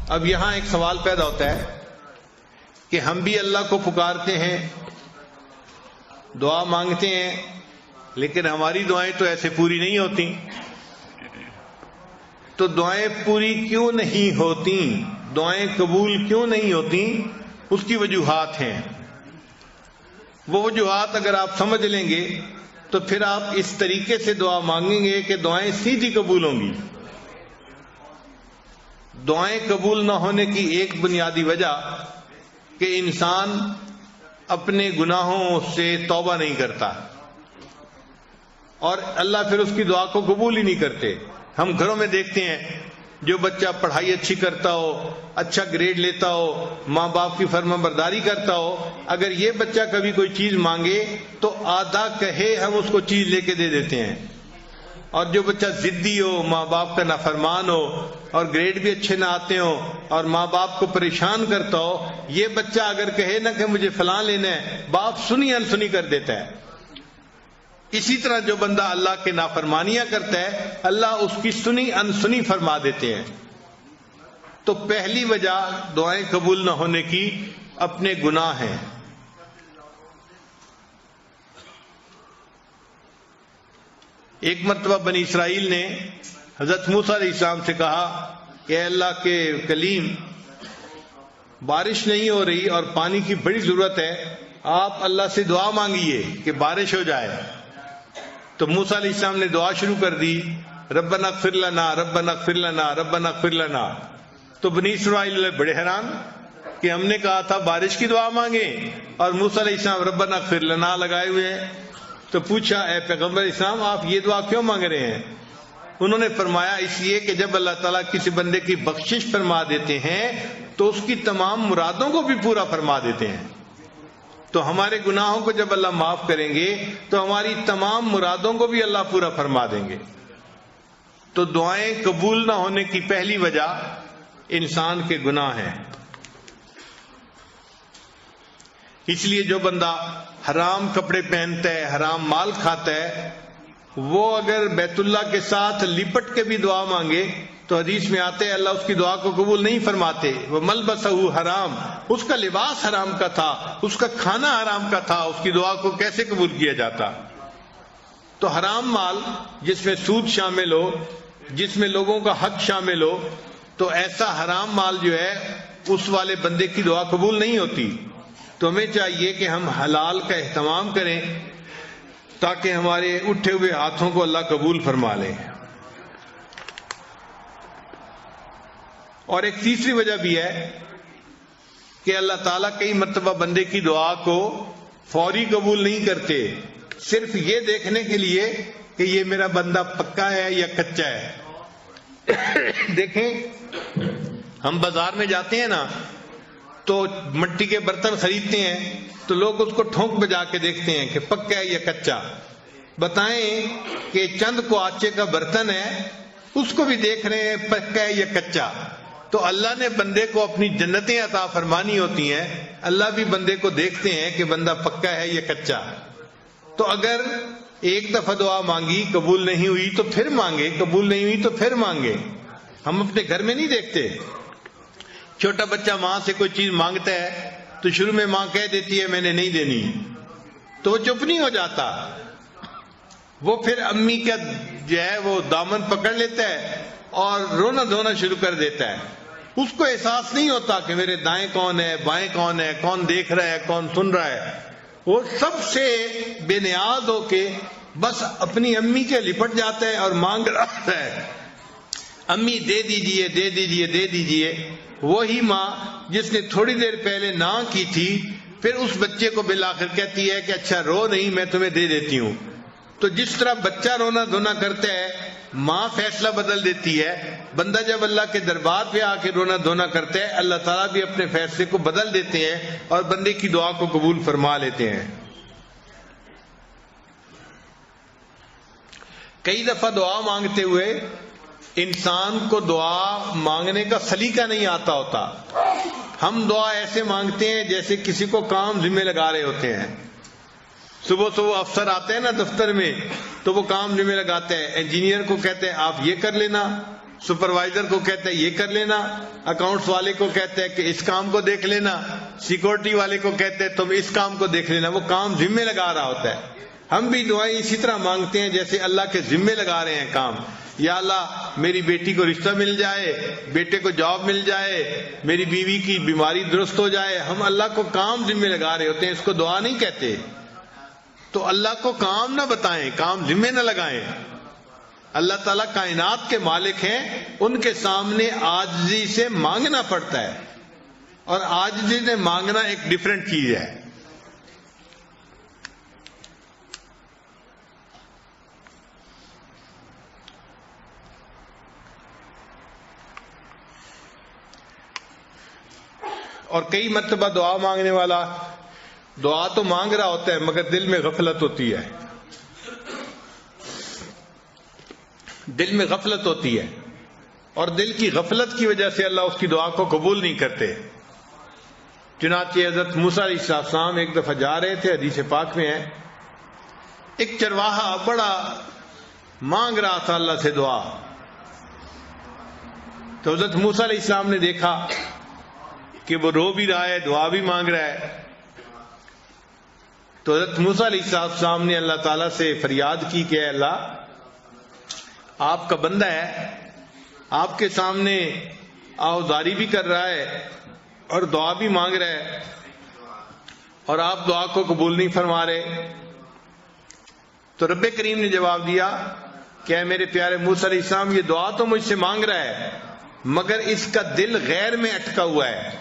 اب یہاں ایک سوال پیدا ہوتا ہے کہ ہم بھی اللہ کو پکارتے ہیں، دعا مانگتے ہیں، لیکن ہماری دعائیں تو ایسے پوری نہیں ہوتی. تو دعائیں پوری کیوں نہیں ہوتی؟ دعائیں قبول کیوں نہیں ہوتی؟ اس کی وجوہات ہیں. وہ وجوہات اگر آپ سمجھ لیں گے تو پھر آپ اس طریقے سے دعا مانگیں گے کہ دعائیں سیدھی قبول ہوں گی. دعائیں قبول نہ ہونے کی ایک بنیادی وجہ کہ انسان اپنے گناہوں سے توبہ نہیں کرتا، اور اللہ پھر اس کی دعا کو قبول ہی نہیں کرتے. ہم گھروں میں دیکھتے ہیں جو بچہ پڑھائی اچھی کرتا ہو، اچھا گریڈ لیتا ہو، ماں باپ کی فرما برداری کرتا ہو، اگر یہ بچہ کبھی کوئی چیز مانگے تو آدھا کہے ہم اس کو چیز لے کے دے دیتے ہیں. اور جو بچہ ضدی ہو، ماں باپ کا نافرمان ہو اور گریڈ بھی اچھے نہ آتے ہوں اور ماں باپ کو پریشان کرتا ہو، یہ بچہ اگر کہے نا کہ مجھے فلاں لینا ہے، باپ سنی انسنی کر دیتا ہے. اسی طرح جو بندہ اللہ کے نافرمانیاں کرتا ہے، اللہ اس کی سنی انسنی فرما دیتے ہیں. تو پہلی وجہ دعائیں قبول نہ ہونے کی اپنے گناہ ہیں. ایک مرتبہ بنی اسرائیل نے حضرت موسیٰ علیہ السلام سے کہا کہ اے اللہ کے کلیم، بارش نہیں ہو رہی اور پانی کی بڑی ضرورت ہے، آپ اللہ سے دعا مانگیے کہ بارش ہو جائے. تو موسیٰ علیہ السلام نے دعا شروع کر دی، ربنا اغفر لنا ربنا اغفر لنا ربنا اغفر لنا. تو بنی اسرائیل بڑے حیران کہ ہم نے کہا تھا بارش کی دعا مانگیں اور موسیٰ علیہ السلام ربنا اغفر لنا لگائے ہوئے ہیں. تو پوچھا اے پیغمبر اسلام، آپ یہ دعا کیوں مانگ رہے ہیں؟ انہوں نے فرمایا اس لیے کہ جب اللہ تعالیٰ کسی بندے کی بخشش فرما دیتے ہیں تو اس کی تمام مرادوں کو بھی پورا فرما دیتے ہیں. تو ہمارے گناہوں کو جب اللہ معاف کریں گے تو ہماری تمام مرادوں کو بھی اللہ پورا فرما دیں گے. تو دعائیں قبول نہ ہونے کی پہلی وجہ انسان کے گناہ ہیں. اس لیے جو بندہ حرام کپڑے پہنتا ہے، حرام مال کھاتا ہے، وہ اگر بیت اللہ کے ساتھ لپٹ کے بھی دعا مانگے تو حدیث میں آتے ہیں اللہ اس کی دعا کو قبول نہیں فرماتے. وہ ملبسہ حرام، اس کا لباس حرام کا تھا، اس کا کھانا حرام کا تھا، اس کی دعا کو کیسے قبول کیا جاتا؟ تو حرام مال جس میں سود شامل ہو، جس میں لوگوں کا حق شامل ہو، تو ایسا حرام مال جو ہے اس والے بندے کی دعا قبول نہیں ہوتی. تو ہمیں چاہیے کہ ہم حلال کا اہتمام کریں تاکہ ہمارے اٹھے ہوئے ہاتھوں کو اللہ قبول فرما لے. اور ایک تیسری وجہ بھی ہے کہ اللہ تعالیٰ کئی مرتبہ بندے کی دعا کو فوری قبول نہیں کرتے، صرف یہ دیکھنے کے لیے کہ یہ میرا بندہ پکا ہے یا کچا ہے. دیکھیں ہم بازار میں جاتے ہیں نا تو مٹی کے برتن خریدتے ہیں تو لوگ اس کو ٹھونک بجا کے دیکھتے ہیں کہ پکا ہے یا کچا. بتائیں کہ چند کو آچے کا برتن ہے، اس کو بھی دیکھ رہے ہیں پکا ہے یا کچا. تو اللہ نے بندے کو اپنی جنتیں عطا فرمانی ہوتی ہیں، اللہ بھی بندے کو دیکھتے ہیں کہ بندہ پکا ہے یا کچا. تو اگر ایک دفعہ دعا مانگی قبول نہیں ہوئی تو پھر مانگے، قبول نہیں ہوئی تو پھر مانگے. ہم اپنے گھر میں نہیں دیکھتے، چھوٹا بچہ ماں سے کوئی چیز مانگتا ہے تو شروع میں ماں کہہ دیتی ہے میں نے نہیں دینی، تو وہ چپ نہیں ہو جاتا، وہ پھر امی کا جو ہے وہ دامن پکڑ لیتا ہے اور رونا دھونا شروع کر دیتا ہے. اس کو احساس نہیں ہوتا کہ میرے دائیں کون ہے، بائیں کون ہے، کون دیکھ رہا ہے، کون سن رہا ہے. وہ سب سے بے نیاز ہو کے بس اپنی امی کے لپٹ جاتا ہے اور مانگ رہا ہے، امی دے دیجئے دے دیجئے دے دیجئے. وہی ماں جس نے تھوڑی دیر پہلے نہ کی تھی پھر اس بچے کو بالآخر کہتی ہے کہ اچھا رو نہیں، میں تمہیں دے دیتی ہوں. تو جس طرح بچہ رونا دھونا کرتا ہے، ماں فیصلہ بدل دیتی ہے. بندہ جب اللہ کے دربار پہ آ کے رونا دھونا کرتا ہے، اللہ تعالیٰ بھی اپنے فیصلے کو بدل دیتے ہیں اور بندے کی دعا کو قبول فرما لیتے ہیں. کئی دفعہ دعا مانگتے ہوئے انسان کو دعا مانگنے کا سلیقہ نہیں آتا ہوتا. ہم دعا ایسے مانگتے ہیں جیسے کسی کو کام ذمہ لگا رہے ہوتے ہیں. صبح صبح افسر آتے ہیں نا دفتر میں تو وہ کام ذمہ لگاتے ہیں، انجینئر کو کہتے ہیں آپ یہ کر لینا، سپروائزر کو کہتا ہے یہ کر لینا، اکاؤنٹس والے کو کہتا ہے کہ اس کام کو دیکھ لینا، سیکورٹی والے کو کہتے ہیں تم اس کام کو دیکھ لینا، وہ کام ذمے لگا رہا ہوتا ہے۔ ہم بھی دعائیں اسی طرح مانگتے ہیں جیسے اللہ کے ذمے لگا رہے ہیں کام۔ یا اللہ میری بیٹی کو رشتہ مل جائے، بیٹے کو جاب مل جائے، میری بیوی کی بیماری درست ہو جائے، ہم اللہ کو کام ذمے لگا رہے ہوتے ہیں، اس کو دعا نہیں کہتے۔ تو اللہ کو کام نہ بتائیں، کام ذمے نہ لگائیں۔ اللہ تعالیٰ کائنات کے مالک ہیں، ان کے سامنے عاجزی سے مانگنا پڑتا ہے، اور عاجزی سے مانگنا ایک ڈیفرنٹ چیز ہے۔ اور کئی مرتبہ دعا مانگنے والا دعا تو مانگ رہا ہوتا ہے مگر دل میں غفلت ہوتی ہے، دل میں غفلت ہوتی ہے، اور دل کی غفلت کی وجہ سے اللہ اس کی دعا کو قبول نہیں کرتے۔ چنانچہ حضرت موسیٰ علیہ السلام ایک دفعہ جا رہے تھے، حدیث پاک میں ہے، ایک چرواہا بڑا مانگ رہا تھا اللہ سے دعا، تو حضرت موسیٰ علیہ السلام نے دیکھا کہ وہ رو بھی رہا ہے، دعا بھی مانگ رہا ہے، تو حضرت موسیٰ علیہ السلام نے اللہ تعالیٰ سے فریاد کی کہ اے اللہ، آپ کا بندہ ہے، آپ کے سامنے آہوازاری بھی کر رہا ہے اور دعا بھی مانگ رہا ہے، اور آپ دعا کو قبول نہیں فرما رہے۔ تو رب کریم نے جواب دیا کہ اے میرے پیارے موسیٰ علیہ السلام، یہ دعا تو مجھ سے مانگ رہا ہے مگر اس کا دل غیر میں اٹکا ہوا ہے،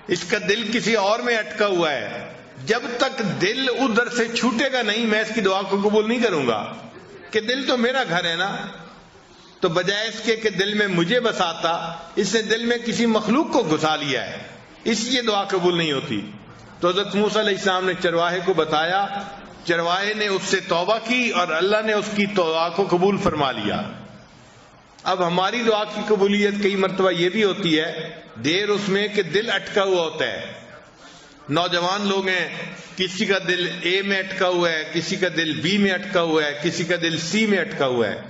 اس کا دل کسی اور میں اٹکا ہوا ہے، جب تک دل ادھر سے چھوٹے گا نہیں میں اس کی دعا کو قبول نہیں کروں گا، کہ دل تو میرا گھر ہے نا۔ تو بجائے اس کے کہ دل میں مجھے بساتا، اس نے دل میں کسی مخلوق کو گھسا لیا ہے، اس لیے دعا قبول نہیں ہوتی۔ تو حضرت موسیٰ علیہ السلام نے چرواہے کو بتایا، چرواہے نے اس سے توبہ کی اور اللہ نے اس کی دعا کو قبول فرما لیا۔ اب ہماری دعا کی قبولیت کئی مرتبہ یہ بھی ہوتی ہے دیر اس میں کہ دل اٹکا ہوا ہوتا ہے۔ نوجوان لوگ ہیں، کسی کا دل اے میں اٹکا ہوا ہے، کسی کا دل بی میں اٹکا ہوا ہے، کسی کا دل سی میں اٹکا ہوا ہے۔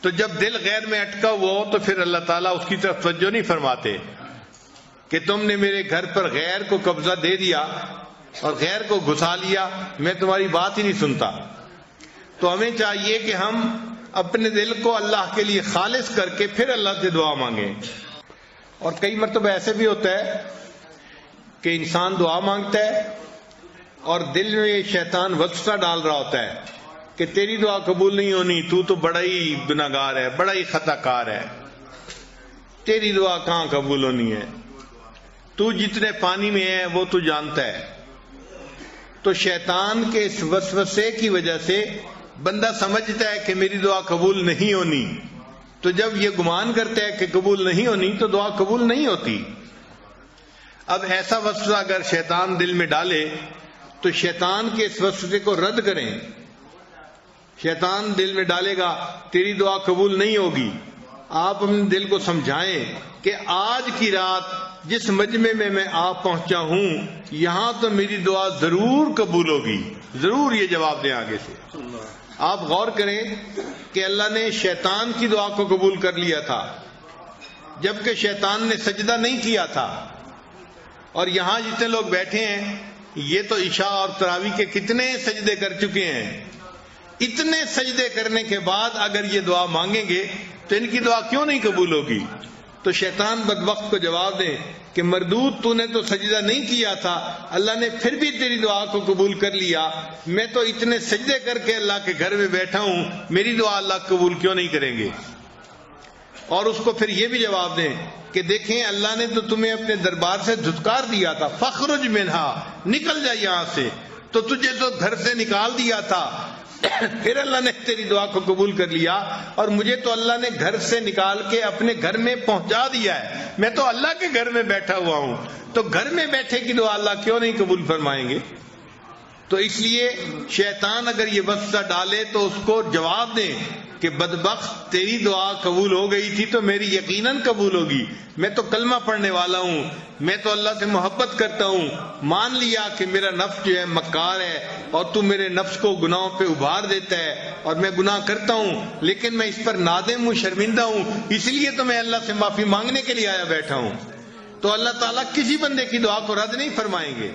تو جب دل غیر میں اٹکا ہوا ہو تو پھر اللہ تعالیٰ اس کی طرف توجہ نہیں فرماتے کہ تم نے میرے گھر پر غیر کو قبضہ دے دیا اور غیر کو گھسا لیا، میں تمہاری بات ہی نہیں سنتا۔ تو ہمیں چاہیے کہ ہم اپنے دل کو اللہ کے لیے خالص کر کے پھر اللہ سے دعا مانگیں۔ اور کئی مرتبہ ایسے بھی ہوتا ہے کہ انسان دعا مانگتا ہے اور دل میں شیطان وسوسہ ڈال رہا ہوتا ہے کہ تیری دعا قبول نہیں ہونی، تو بڑا ہی گناہگار ہے، بڑا ہی خطا کار ہے، تیری دعا کہاں قبول ہونی ہے، تو جتنے پانی میں ہے وہ تو جانتا ہے۔ تو شیطان کے اس وسوسے کی وجہ سے بندہ سمجھتا ہے کہ میری دعا قبول نہیں ہونی، تو جب یہ گمان کرتا ہے کہ قبول نہیں ہونی تو دعا قبول نہیں ہوتی۔ اب ایسا وسوسہ اگر شیطان دل میں ڈالے تو شیطان کے اس وسوسے کو رد کریں۔ شیطان دل میں ڈالے گا تیری دعا قبول نہیں ہوگی، آپ اپنے دل کو سمجھائیں کہ آج کی رات جس مجمع میں آپ پہنچا ہوں یہاں تو میری دعا ضرور قبول ہوگی، ضرور یہ جواب دیں آگے سے۔ آپ غور کریں کہ اللہ نے شیطان کی دعا کو قبول کر لیا تھا جبکہ شیطان نے سجدہ نہیں کیا تھا، اور یہاں جتنے لوگ بیٹھے ہیں یہ تو عشاء اور تراویح کے کتنے سجدے کر چکے ہیں، اتنے سجدے کرنے کے بعد اگر یہ دعا مانگیں گے تو ان کی دعا کیوں نہیں قبول ہوگی؟ تو شیطان بدبخت کو جواب دے کہ مردود تو نے تو سجدہ نہیں کیا تھا، اللہ نے پھر بھی تیری دعا کو قبول کر لیا، میں تو اتنے سجدے کر کے اللہ کے گھر میں بیٹھا ہوں، میری دعا اللہ قبول کیوں نہیں کریں گے؟ اور اس کو پھر یہ بھی جواب دیں کہ دیکھیں اللہ نے تو تمہیں اپنے دربار سے دھتکار دیا تھا، فخرج منہا، نکل جا یہاں سے، تو تجھے تو گھر سے نکال دیا تھا، پھر اللہ نے تیری دعا کو قبول کر لیا، اور مجھے تو اللہ نے گھر سے نکال کے اپنے گھر میں پہنچا دیا ہے، میں تو اللہ کے گھر میں بیٹھا ہوا ہوں، تو گھر میں بیٹھے کی دعا اللہ کیوں نہیں قبول فرمائیں گے؟ تو اس لیے شیطان اگر یہ وسوسہ ڈالے تو اس کو جواب دیں کہ بدبخت تیری دعا قبول ہو گئی تھی تو میری یقیناً قبول ہوگی، میں تو کلمہ پڑھنے والا ہوں، میں تو اللہ سے محبت کرتا ہوں، مان لیا کہ میرا نفس جو ہے مکار ہے اور تو میرے نفس کو گناہوں پہ ابھار دیتا ہے اور میں گناہ کرتا ہوں، لیکن میں اس پر نادم ہوں، شرمندہ ہوں، اس لیے تو میں اللہ سے معافی مانگنے کے لیے آیا بیٹھا ہوں۔ تو اللہ تعالیٰ کسی بندے کی دعا کو رد نہیں فرمائیں گے۔